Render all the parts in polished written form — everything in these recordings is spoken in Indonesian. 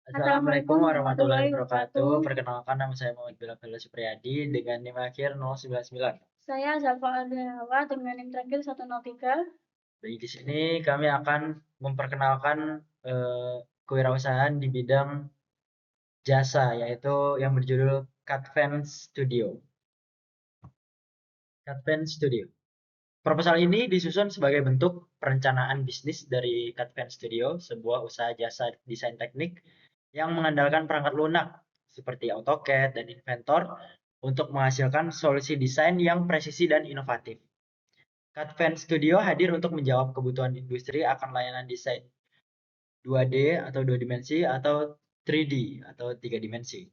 Assalamualaikum warahmatullahi wabarakatuh. Perkenalkan, nama saya Muhammad Bilal Supriyadi dengan NIM akhir 099. Saya Zalfa Ardenawa dengan NIM terakhir 103. Baik, di sini kami akan memperkenalkan kewirausahaan di bidang jasa, yaitu yang berjudul Cadvance Studio. Cadvance Studio. Proposal ini disusun sebagai bentuk perencanaan bisnis dari Cadvance Studio, sebuah usaha jasa desain teknik yang mengandalkan perangkat lunak seperti AutoCAD dan Inventor untuk menghasilkan solusi desain yang presisi dan inovatif. Cadvance Studio hadir untuk menjawab kebutuhan industri akan layanan desain 2D atau 2 dimensi atau 3D atau 3 dimensi,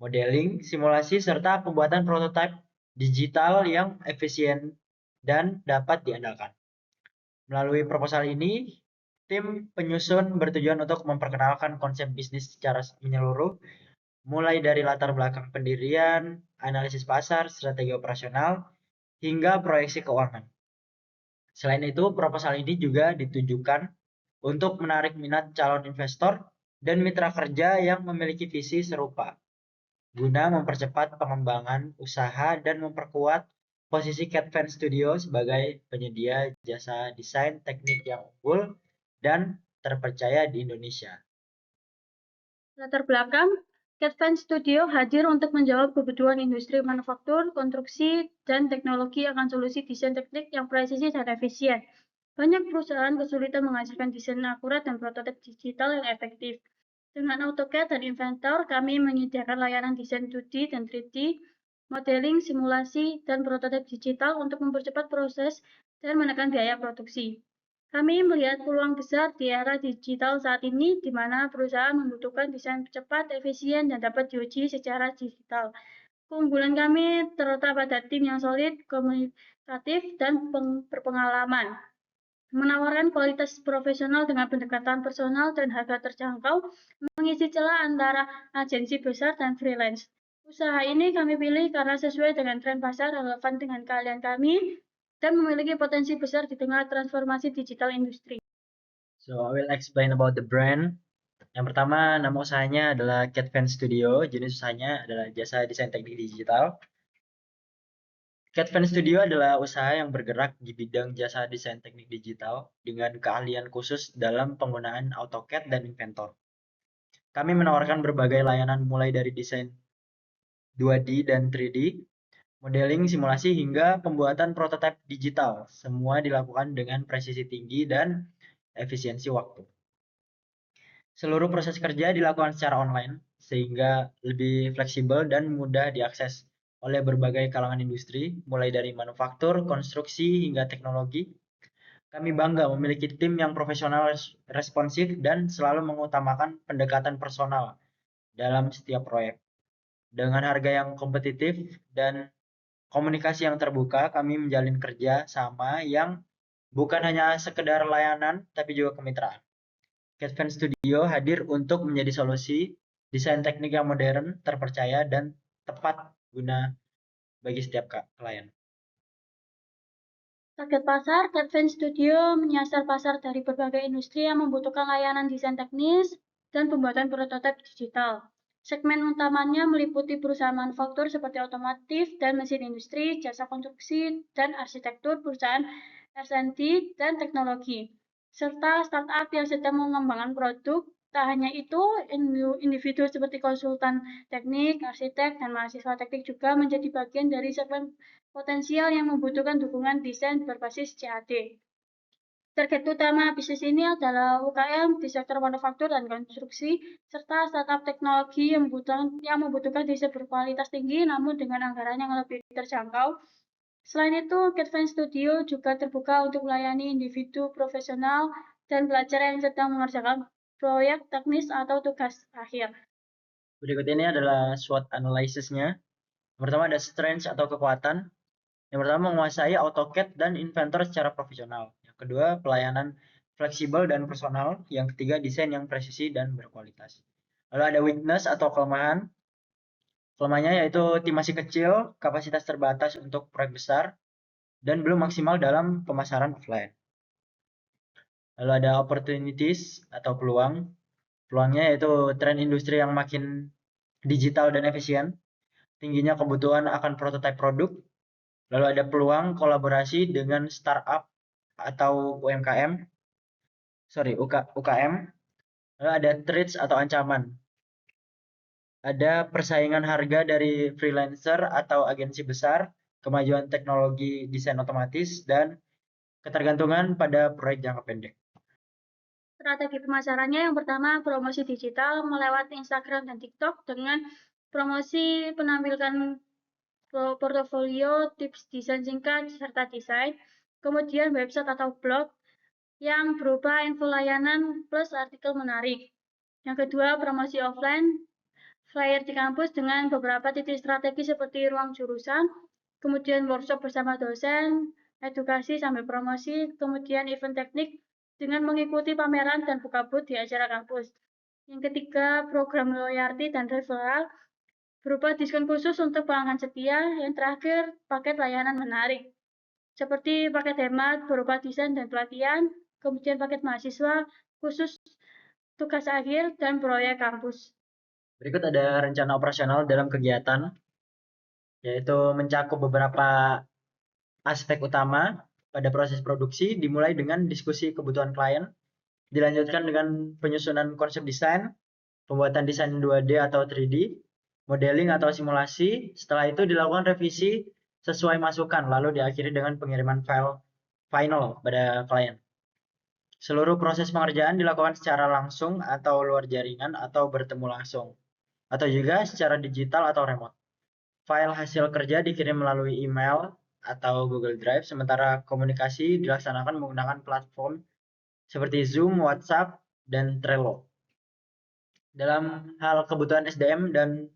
modeling, simulasi, serta pembuatan prototipe digital yang efisien dan dapat diandalkan. Melalui proposal ini, tim penyusun bertujuan untuk memperkenalkan konsep bisnis secara menyeluruh, mulai dari latar belakang pendirian, analisis pasar, strategi operasional, hingga proyeksi keuangan. Selain itu, proposal ini juga ditujukan untuk menarik minat calon investor dan mitra kerja yang memiliki visi serupa, guna mempercepat pengembangan usaha dan memperkuat posisi Cadvance Studio sebagai penyedia jasa desain teknik yang unggul dan terpercaya di Indonesia. Latar belakang, Cadvance Studio hadir untuk menjawab kebutuhan industri manufaktur, konstruksi, dan teknologi akan solusi desain teknik yang presisi dan efisien. Banyak perusahaan kesulitan menghasilkan desain akurat dan prototip digital yang efektif. Dengan AutoCAD dan Inventor, kami menyediakan layanan desain 2D dan 3D, modeling, simulasi, dan prototip digital untuk mempercepat proses dan menekan biaya produksi. Kami melihat peluang besar di era digital saat ini, di mana perusahaan membutuhkan desain cepat, efisien, dan dapat diuji secara digital. Keunggulan kami terletak pada tim yang solid, komunikatif, dan berpengalaman. Menawarkan kualitas profesional dengan pendekatan personal dan harga terjangkau, mengisi celah antara agensi besar dan freelance. Usaha ini kami pilih karena sesuai dengan tren pasar, relevan dengan keahlian kami, dan memiliki potensi besar di tengah transformasi digital industri. So, I will explain about the brand. Yang pertama, nama usahanya adalah Cadvance Studio. Jenis usahanya adalah jasa desain teknik digital. Cadvance Studio adalah usaha yang bergerak di bidang jasa desain teknik digital dengan keahlian khusus dalam penggunaan AutoCAD dan Inventor. Kami menawarkan berbagai layanan mulai dari desain 2D dan 3D, modeling, simulasi, hingga pembuatan prototipe digital. Semua dilakukan dengan presisi tinggi dan efisiensi waktu. Seluruh proses kerja dilakukan secara online, sehingga lebih fleksibel dan mudah diakses oleh berbagai kalangan industri, mulai dari manufaktur, konstruksi, hingga teknologi. Kami bangga memiliki tim yang profesional, responsif, dan selalu mengutamakan pendekatan personal dalam setiap proyek. Dengan harga yang kompetitif dan komunikasi yang terbuka, kami menjalin kerja sama yang bukan hanya sekedar layanan, tapi juga kemitraan. Cadvance Studio hadir untuk menjadi solusi desain teknik yang modern, terpercaya, dan tepat guna bagi setiap klien. Target pasar, Cadvance Studio menyasar pasar dari berbagai industri yang membutuhkan layanan desain teknis dan pembuatan prototipe digital. Segmen utamanya meliputi perusahaan manufaktur seperti otomotif dan mesin industri, jasa konstruksi dan arsitektur, perusahaan R&D dan teknologi, serta startup yang sedang mengembangkan produk. Tak hanya itu, individu seperti konsultan teknik, arsitek, dan mahasiswa teknik juga menjadi bagian dari segmen potensial yang membutuhkan dukungan desain berbasis CAD. Target utama bisnis ini adalah UKM di sektor manufaktur dan konstruksi, serta startup teknologi yang membutuhkan desain berkualitas tinggi namun dengan anggaran yang lebih terjangkau. Selain itu, Cadvance Studio juga terbuka untuk melayani individu profesional dan pelajar yang sedang mengerjakan proyek teknis atau tugas akhir. Berikut ini adalah SWOT analysisnya. Yang pertama ada strength atau kekuatan. Yang pertama menguasai AutoCAD dan Inventor secara profesional. Yang kedua pelayanan fleksibel dan personal. Yang ketiga desain yang presisi dan berkualitas. Lalu ada weakness atau kelemahan. Kelemahannya yaitu tim masih kecil, kapasitas terbatas untuk proyek besar, dan belum maksimal dalam pemasaran offline. Lalu ada opportunities atau peluang. Peluangnya yaitu tren industri yang makin digital dan efisien, tingginya kebutuhan akan prototipe produk, lalu ada peluang kolaborasi dengan startup atau UKM, lalu ada threats atau ancaman, ada persaingan harga dari freelancer atau agensi besar, kemajuan teknologi desain otomatis, dan ketergantungan pada proyek jangka pendek. Strategi pemasarannya yang pertama, promosi digital melewati Instagram dan TikTok dengan promosi penampilkan portofolio, tips desain singkat, serta desain. Kemudian website atau blog yang berupa info layanan plus artikel menarik. Yang kedua, promosi offline, flyer di kampus dengan beberapa titik strategi seperti ruang jurusan, kemudian workshop bersama dosen, edukasi sampai promosi, kemudian event teknik dengan mengikuti pameran dan buka booth di acara kampus. Yang ketiga, program loyalty dan referral berupa diskon khusus untuk pelanggan setia. Yang terakhir, paket layanan menarik seperti paket hemat berupa desain dan pelatihan, kemudian paket mahasiswa khusus tugas akhir dan proyek kampus. Berikut ada rencana operasional dalam kegiatan, yaitu mencakup beberapa aspek utama pada proses produksi, dimulai dengan diskusi kebutuhan klien, dilanjutkan dengan penyusunan konsep desain, pembuatan desain 2D atau 3D, modeling atau simulasi. Setelah itu dilakukan revisi sesuai masukan, lalu diakhiri dengan pengiriman file final pada klien. Seluruh proses pengerjaan dilakukan secara langsung atau luar jaringan atau bertemu langsung, atau juga secara digital atau remote. File hasil kerja dikirim melalui email atau Google Drive, sementara komunikasi dilaksanakan menggunakan platform seperti Zoom, WhatsApp, dan Trello. Dalam hal kebutuhan SDM dan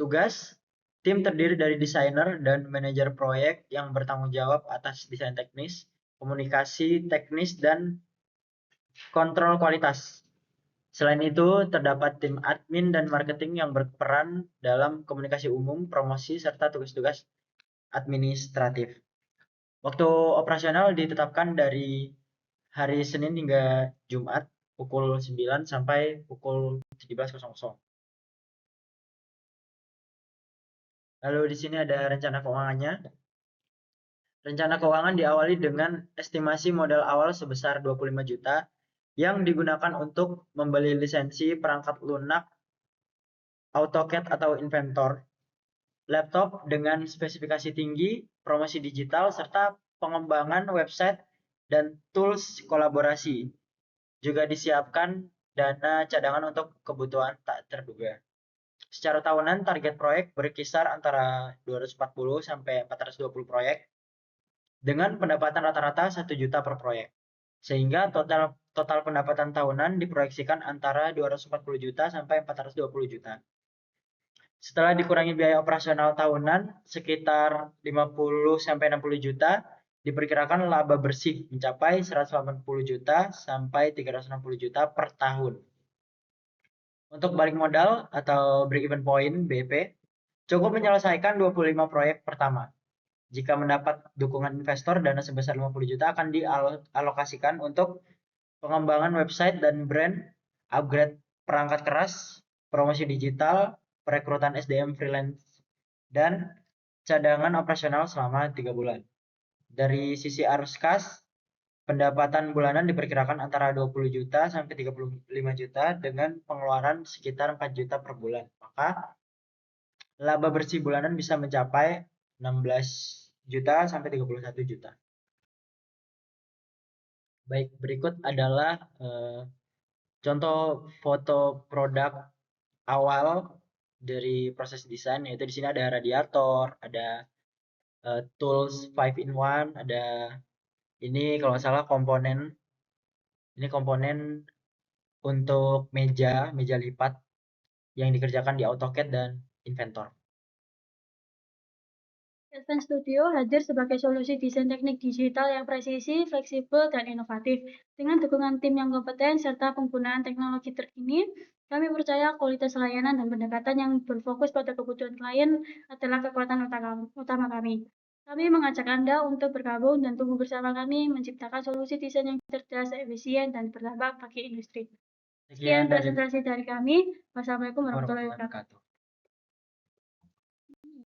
tugas, tim terdiri dari desainer dan manajer proyek yang bertanggung jawab atas desain teknis, komunikasi teknis, dan kontrol kualitas. Selain itu, terdapat tim admin dan marketing yang berperan dalam komunikasi umum, promosi, serta tugas-tugas administratif. Waktu operasional ditetapkan dari hari Senin hingga Jumat pukul 9 sampai pukul 17.00. Lalu di sini ada rencana keuangannya. Rencana keuangan diawali dengan estimasi modal awal sebesar 25 juta yang digunakan untuk membeli lisensi perangkat lunak, AutoCAD atau Inventor, laptop dengan spesifikasi tinggi, promosi digital, serta pengembangan website dan tools kolaborasi. Juga disiapkan dana cadangan untuk kebutuhan tak terduga. Secara tahunan, target proyek berkisar antara 240 sampai 420 proyek dengan pendapatan rata-rata 1 juta per proyek. Sehingga total pendapatan tahunan diproyeksikan antara 240 juta sampai 420 juta. Setelah dikurangi biaya operasional tahunan sekitar 50 sampai 60 juta, diperkirakan laba bersih mencapai 180 juta sampai 360 juta per tahun. Untuk balik modal atau break even point (BEP), cukup menyelesaikan 25 proyek pertama. Jika mendapat dukungan investor, dana sebesar 50 juta akan dialokasikan untuk pengembangan website dan brand, upgrade perangkat keras, promosi digital, perekrutan SDM freelance, dan cadangan operasional selama 3 bulan. Dari sisi arus kas, pendapatan bulanan diperkirakan antara 20 juta sampai 35 juta dengan pengeluaran sekitar 4 juta per bulan. Maka laba bersih bulanan bisa mencapai 16 juta sampai 31 juta. Baik, berikut adalah contoh foto produk awal dari proses desain, yaitu di sini ada radiator, ada tools 5-in-1, ada ini kalau nggak salah komponen, ini komponen untuk meja lipat yang dikerjakan di AutoCAD dan Inventor. Advance Studio hadir sebagai solusi desain teknik digital yang presisi, fleksibel, dan inovatif. Dengan dukungan tim yang kompeten serta penggunaan teknologi terkini, kami percaya kualitas layanan dan pendekatan yang berfokus pada kebutuhan klien adalah kekuatan utama kami. Kami mengajak Anda untuk bergabung dan tumbuh bersama kami menciptakan solusi desain yang cerdas, efisien, dan berdampak bagi industri. Sekian presentasi dari kami. Wassalamualaikum warahmatullahi wabarakatuh.